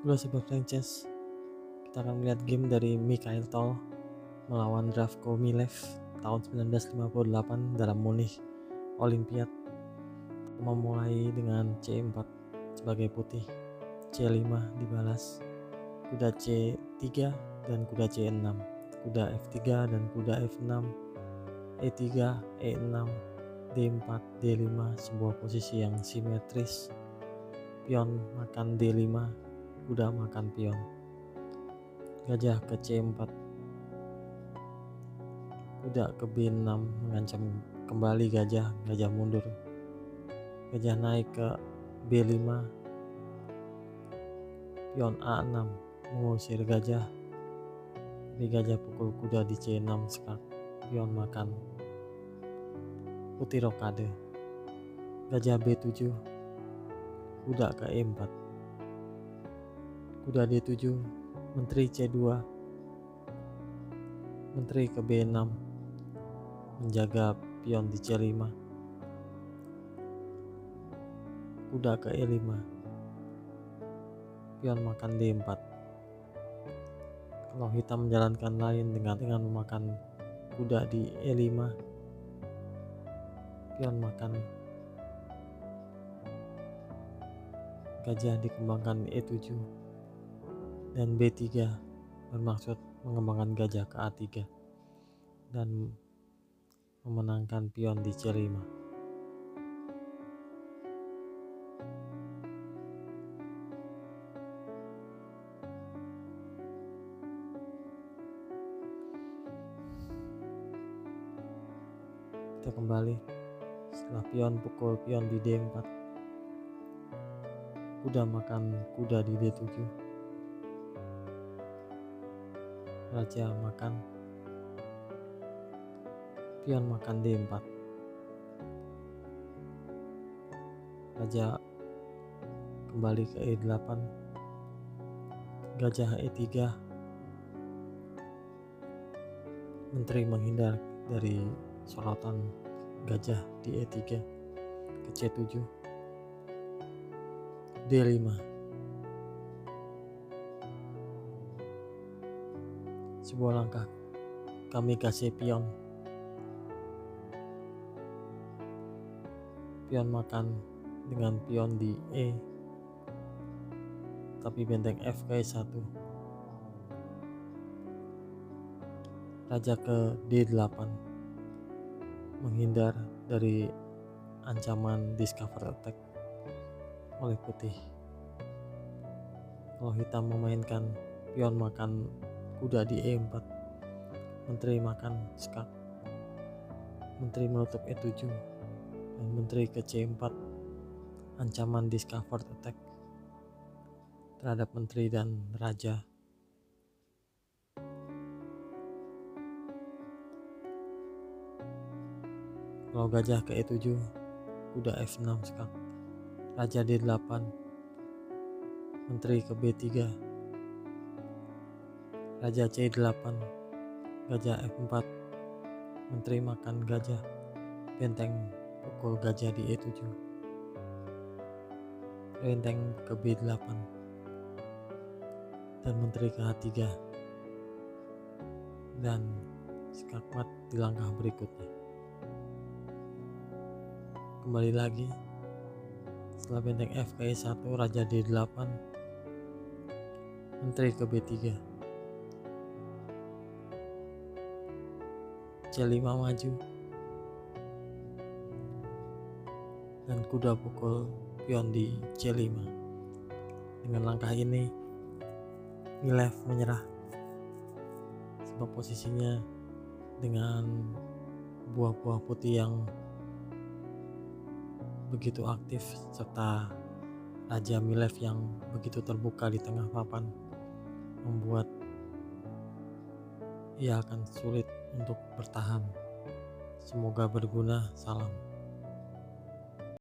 Halo Sobat Franchise, kita akan melihat game dari Mikhail Tal melawan Zdravko Milev tahun 1958 dalam Munich Olympiad. Memulai dengan C4 sebagai putih, C5 dibalas, kuda C3 dan kuda C6, kuda F3 dan kuda F6, E3, E6, D4, D5, sebuah posisi yang simetris. Pion makan D5, kuda makan pion. Gajah ke C4, kuda ke B6 mengancam kembali gajah mundur. Gajah naik ke B5, pion A6 mengusir gajah, tapi gajah pukul kuda di C6 skak, pion makan, putih rokade. Gajah B7, kuda ke E4, kuda D7, menteri C2, menteri ke B6 menjaga pion di C5, kuda ke E5, pion makan D4. Kalau hitam menjalankan lain dengan memakan kuda di E5, pion makan, gajah dikembangkan E7, dan B3 bermaksud mengembangkan gajah ke A3 dan memenangkan pion di C5. Kita kembali setelah pion pukul pion di D4, kuda makan kuda di D7, raja makan, pion makan D4, raja kembali ke E8, gajah E3, menteri menghindar dari sorotan gajah di E3 ke C7, D5, sebuah langkah kami kasih pion makan dengan pion di E, tapi benteng F ke E1, raja ke D8 menghindar dari ancaman discover attack oleh putih. Kalau hitam memainkan pion makan kuda di E4, menteri makan skak, menteri menutup E7, dan menteri ke C4, ancaman discover attack terhadap menteri dan raja. Kalau gajah ke E7, kuda F6 skak, raja D8, menteri ke B3, raja C8, gajah F4, menteri makan gajah, benteng pukul gajah di E7, benteng ke B8, dan menteri ke H3, dan skak mat di langkah berikutnya. Kembali lagi setelah benteng F ke E1, raja D8, menteri ke B3, C5 maju, dan kuda pukul pion di C5. Dengan langkah ini Milev menyerah sebab posisinya dengan buah-buah putih yang begitu aktif serta raja Milev yang begitu terbuka di tengah papan membuat ia akan sulit untuk bertahan. Semoga berguna. Salam.